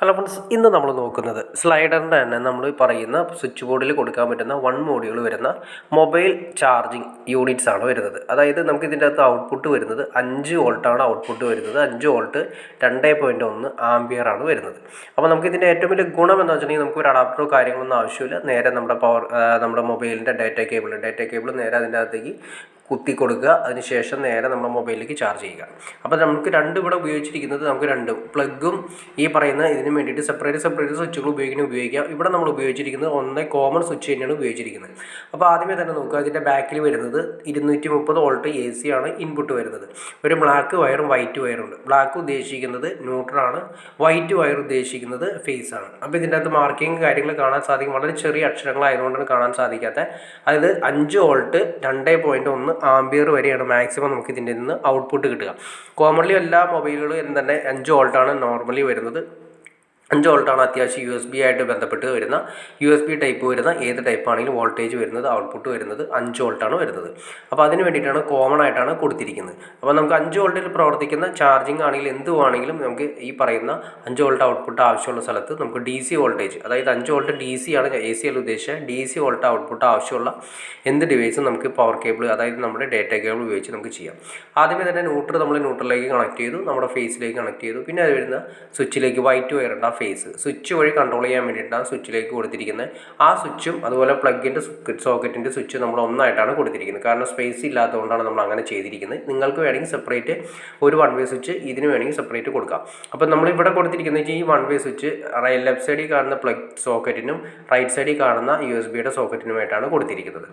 Hello friends, ഇന്ന് നമ്മൾ നോക്കുന്നത് സ്ലൈഡറിൻ്റെ തന്നെ നമ്മൾ പറയുന്ന സ്വിച്ച് ബോർഡിൽ കൊടുക്കാൻ പറ്റുന്ന 1 മോഡ്യൂൾ വരുന്ന മൊബൈൽ ചാർജിങ് യൂണിറ്റ്സ് ആണ് വരുന്നത്. അതായത് നമുക്ക് ഇതിൻ്റെ അകത്ത് ഔട്ട്പുട്ട് വരുന്നത് 5 വോൾട്ടാണ് ഔട്ട്പുട്ട് വരുന്നത്. 5 വോൾട്ട് 2.1 ആംപിയർ ആണ് വരുന്നത്. അപ്പോൾ നമുക്ക് ഇതിൻ്റെ ഏറ്റവും വലിയ ഗുണം എന്ന് വെച്ചിട്ടുണ്ടെങ്കിൽ നമുക്ക് ഒരു അഡാപ്റ്ററോ കാര്യങ്ങളൊന്നും ആവശ്യമില്ല. നേരെ നമ്മുടെ മൊബൈലിൻ്റെ ഡാറ്റ കേബിൾ നേരെ അതിൻ്റെ അകത്തേക്ക് കുത്തി കൊടുക്കുക. അതിനുശേഷം നേരെ നമ്മുടെ മൊബൈലിലേക്ക് ചാർജ് ചെയ്യുക. അപ്പോൾ നമുക്ക് ഇവിടെ ഉപയോഗിച്ചിരിക്കുന്നത് നമുക്ക് പ്ലഗും ഈ പറയുന്ന ഇതിന് വേണ്ടിയിട്ട് സെപ്പറേറ്റ് സ്വിച്ചുകൾ ഉപയോഗിക്കാം. ഇവിടെ നമ്മൾ ഉപയോഗിച്ചിരിക്കുന്നത് ഒന്ന് കോമൺ സ്വിച്ച് തന്നെയാണ് ഉപയോഗിച്ചിരിക്കുന്നത്. അപ്പോൾ ആദ്യമേ തന്നെ നോക്കുക, അതിൻ്റെ ബാക്കിൽ വരുന്നത് 230 വോൾട്ട് AC ആണ് ഇൻപുട്ട് വരുന്നത്. ഒരു ബ്ലാക്ക് വയറും വൈറ്റ് വയറും ഉണ്ട്. ബ്ലാക്ക് ഉദ്ദേശിക്കുന്നത് ന്യൂട്രലാണ്, വൈറ്റ് വയർ ഉദ്ദേശിക്കുന്നത് ഫേസ് ആണ്. അപ്പോൾ ഇതിൻ്റെ അകത്ത് മാർക്കിങ് കാര്യങ്ങൾ കാണാൻ സാധിക്കും. വളരെ ചെറിയ അക്ഷരങ്ങളായതുകൊണ്ടാണ് കാണാൻ സാധിക്കാത്തത്. അതായത് 5 വോൾട്ട് 2.1 ആംപിയർ വരെയാണ് മാക്സിമം നമുക്ക് ഇതിൻ്റെ നിന്ന് ഔട്ട്പുട്ട് കിട്ടുക. കോമൺലി എല്ലാ മൊബൈലുകളും തന്നെ 5 വോൾട്ടാണ് നോർമലി വരുന്നത്. 5 വോൾട്ടാണ് അത്യാവശ്യം USB ആയിട്ട് ബന്ധപ്പെട്ട് വരുന്ന USB ടൈപ്പ് വരുന്ന ഏത് ടൈപ്പാണെങ്കിലും വോൾട്ടേജ് വരുന്നത് ഔട്ട്പുട്ട് വരുന്നത് 5 വോൾട്ടാണ് വരുന്നത്. അപ്പോൾ അതിന് വേണ്ടിയിട്ടാണ് കോമൺ ആയിട്ടാണ് കൊടുത്തിരിക്കുന്നത്. അപ്പോൾ നമുക്ക് 5 വോൾട്ടിൽ പ്രവർത്തിക്കുന്ന ചാർജിങ് ആണെങ്കിലും എന്തുവാണെങ്കിലും നമുക്ക് ഈ പറയുന്ന 5 വോൾട്ട് ഔട്ട്പുട്ട് ആവശ്യമുള്ള സ്ഥലത്ത് നമുക്ക് DC വോൾട്ടേജ്, അതായത് 5 വോൾട്ട് DC ആണ് AC അല്ല ഉദ്ദേശിച്ചത്, DC വോൾട്ട് ഔട്ട്പുട്ട് ആവശ്യമുള്ള എന്ത് ഡിവൈസും നമുക്ക് പവർ കേബിൾ, അതായത് നമ്മുടെ ഡാറ്റ കേബിൾ ഉപയോഗിച്ച് നമുക്ക് ചെയ്യാം. ആദ്യമേ തന്നെ നമ്മൾ ന്യൂട്രലിലേക്ക് കണക്ട് ചെയ്തു, നമ്മുടെ ഫേസിലേക്ക് കണക്ട് ചെയ്തു. പിന്നെ അത് വരുന്ന സ്വിച്ചിലേക്ക് വൈറ്റ് വയറുണ്ട്, ആ ഫേസ് സ്വിച്ച് വഴി കൺട്രോൾ ചെയ്യാൻ വേണ്ടിയിട്ടാണ് സ്വിച്ചിലേക്ക് കൊടുത്തിരിക്കുന്നത്. ആ സ്വിച്ചും അതുപോലെ പ്ലഗിൻ്റെ സോക്കറ്റിൻ്റെ സ്വിച്ച് നമ്മൾ ഒന്നായിട്ടാണ് കൊടുത്തിരിക്കുന്നത്. കാരണം സ്പേസ് ഇല്ലാത്തതുകൊണ്ടാണ് നമ്മൾ അങ്ങനെ ചെയ്തിരിക്കുന്നത്. നിങ്ങൾക്ക് വേണമെങ്കിൽ സെപ്പറേറ്റ് ഒരു 1 വേ സ്വിച്ച് ഇതിന് വേണമെങ്കിൽ സെപ്പറേറ്റ് കൊടുക്കാം. അപ്പോൾ നമ്മളിവിടെ കൊടുത്തിരിക്കുന്നത് ഈ 1 വേ സ്വിച്ച് ലെഫ്റ്റ് സൈഡിൽ കാണുന്ന പ്ലഗ് സോക്കറ്റിനും റൈറ്റ് സൈഡിൽ കാണുന്ന USB സോക്കറ്റിനുമായിട്ടാണ് കൊടുത്തിരിക്കുന്നത്.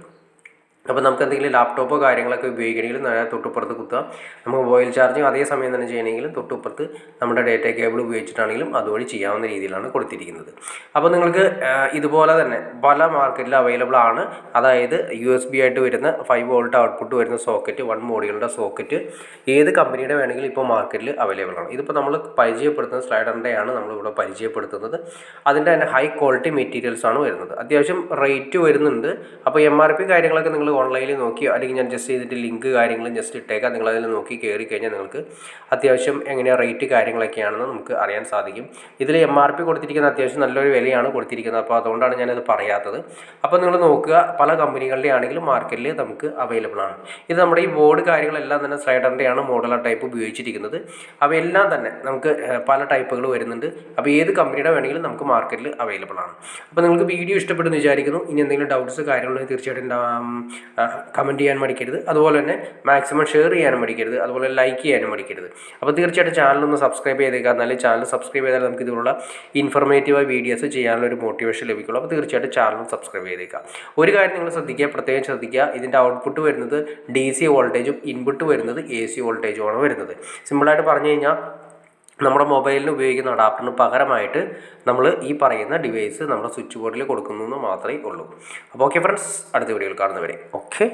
അപ്പോൾ നമുക്ക് എന്തെങ്കിലും ലാപ്ടോപ്പോ കാര്യങ്ങളൊക്കെ ഉപയോഗിക്കണമെങ്കിൽ നേരെ തൊട്ടുപ്പുറത്ത് കുത്തുക. നമുക്ക് മൊബൈൽ ചാർജിങ് അതേ സമയം തന്നെ ചെയ്യണമെങ്കിലും തൊട്ടുപ്പുറത്ത് നമ്മുടെ ഡാറ്റ കേബിൾ ഉപയോഗിച്ചിട്ടാണെങ്കിലും അതുവഴി ചെയ്യാവുന്ന രീതിയിലാണ് കൊടുത്തിരിക്കുന്നത്. അപ്പോൾ നിങ്ങൾക്ക് ഇതുപോലെ തന്നെ പല മാർക്കറ്റിൽ അവൈലബിൾ ആണ്. അതായത് USB ആയിട്ട് വരുന്ന 5 വോൾട്ട് ഔട്ട്പുട്ട് വരുന്ന സോക്കറ്റ്, 1 മോഡ്യൂളിൻ്റെ സോക്കറ്റ് ഏത് കമ്പനിയുടെ വേണമെങ്കിലും ഇപ്പോൾ മാർക്കറ്റിൽ അവൈലബിൾ ആണ്. ഇതിപ്പോൾ നമ്മൾ പരിചയപ്പെടുത്തുന്ന സ്ലൈഡറിൻ്റെയാണ് നമ്മളിവിടെ പരിചയപ്പെടുത്തുന്നത്. അതിൻ്റെ തന്നെ ഹൈ ക്വാളിറ്റി മെറ്റീരിയൽസ് ആണ് വരുന്നത്. അത്യാവശ്യം റേറ്റ് വരുന്നുണ്ട്. അപ്പോൾ MRP കാര്യങ്ങളൊക്കെ നിങ്ങൾ ഓൺലൈനിൽ നോക്കിയോ, അല്ലെങ്കിൽ ഞാൻ ജസ്റ്റ് ചെയ്തിട്ട് ലിങ്ക് കാര്യങ്ങളും ജസ്റ്റ് ഇട്ടേക്കാം. നിങ്ങളതിൽ നോക്കി കയറി കഴിഞ്ഞാൽ നിങ്ങൾക്ക് അത്യാവശ്യം എങ്ങനെയാണ് റേറ്റ് കാര്യങ്ങളൊക്കെയാണെന്ന് നമുക്ക് അറിയാൻ സാധിക്കും. ഇതിൽ MRP കൊടുത്തിരിക്കുന്ന അത്യാവശ്യം നല്ലൊരു വിലയാണ് കൊടുത്തിരിക്കുന്നത്. അപ്പോൾ അതുകൊണ്ടാണ് ഞാനത് പറയാത്തത്. അപ്പോൾ നിങ്ങൾ നോക്കുക, പല കമ്പനികളുടെ ആണെങ്കിലും മാർക്കറ്റിൽ നമുക്ക് അവൈലബിൾ ആണ്. ഇത് നമ്മുടെ ഈ ബോർഡ് കാര്യങ്ങളെല്ലാം തന്നെ സ്ലൈഡറിൻ്റെയാണ് മോഡലർ ടൈപ്പ് ഉപയോഗിച്ചിരിക്കുന്നത്. അവയെല്ലാം തന്നെ നമുക്ക് പല ടൈപ്പുകൾ വരുന്നുണ്ട്. അപ്പോൾ ഏത് കമ്പനിയുടെ വേണമെങ്കിലും നമുക്ക് മാർക്കറ്റിൽ അവൈലബിൾ ആണ്. അപ്പോൾ നിങ്ങൾക്ക് വീഡിയോ ഇഷ്ടപ്പെടുന്നു വിചാരിക്കുന്നു. ഇനി എന്തെങ്കിലും ഡൗട്ട്സ് കാര്യങ്ങളുണ്ടെങ്കിൽ തീർച്ചയായിട്ടും കമൻറ്റ് ചെയ്യാൻ മടിക്കരുത്. അതുപോലെ തന്നെ മാക്സിമം ഷെയർ ചെയ്യാനും മടിക്കരുത്. അതുപോലെ ലൈക്ക് ചെയ്യാനും മടിക്കരുത്. അപ്പോൾ തീർച്ചയായിട്ടും ചാനലൊന്ന് സബ്സ്ക്രൈബ് ചെയ്തേക്കാം. എന്നാലും ചാനൽ സബ്സ്ക്രൈബ് ചെയ്താൽ നമുക്ക് ഇതിലുള്ള ഇൻഫർമേറ്റീവായ വീഡിയോസ് ചെയ്യാനുള്ള ഒരു മോട്ടിവേഷൻ ലഭിക്കുള്ളൂ. അപ്പോൾ തീർച്ചയായിട്ടും ചാനൽ സബ്സ്ക്രൈബ് ചെയ്തേക്കാം. ഒരു കാര്യം നിങ്ങൾ പ്രത്യേകം ശ്രദ്ധിക്കുക, ഇതിൻ്റെ ഔട്ട്പുട്ട് വരുന്നത് DC വോൾട്ടേജും ഇൻപുട്ട് വരുന്നത് AC വോൾട്ടേജുമാണ് വരുന്നത്. സിമ്പിളായിട്ട് പറഞ്ഞു കഴിഞ്ഞാൽ നമ്മുടെ മൊബൈലിന് ഉപയോഗിക്കുന്ന അഡാപ്റ്ററിന് പകരമായിട്ട് നമ്മൾ ഈ പറയുന്ന ഡിവൈസ് നമ്മുടെ സ്വിച്ച് ബോർഡിൽ കൊടുക്കുന്നു എന്ന് മാത്രമേ ഉള്ളൂ. അപ്പോൾ ഓക്കെ ഫ്രണ്ട്സ്, അടുത്ത വീഡിയോയിൽ കാണുന്നവരെ ഓക്കെ.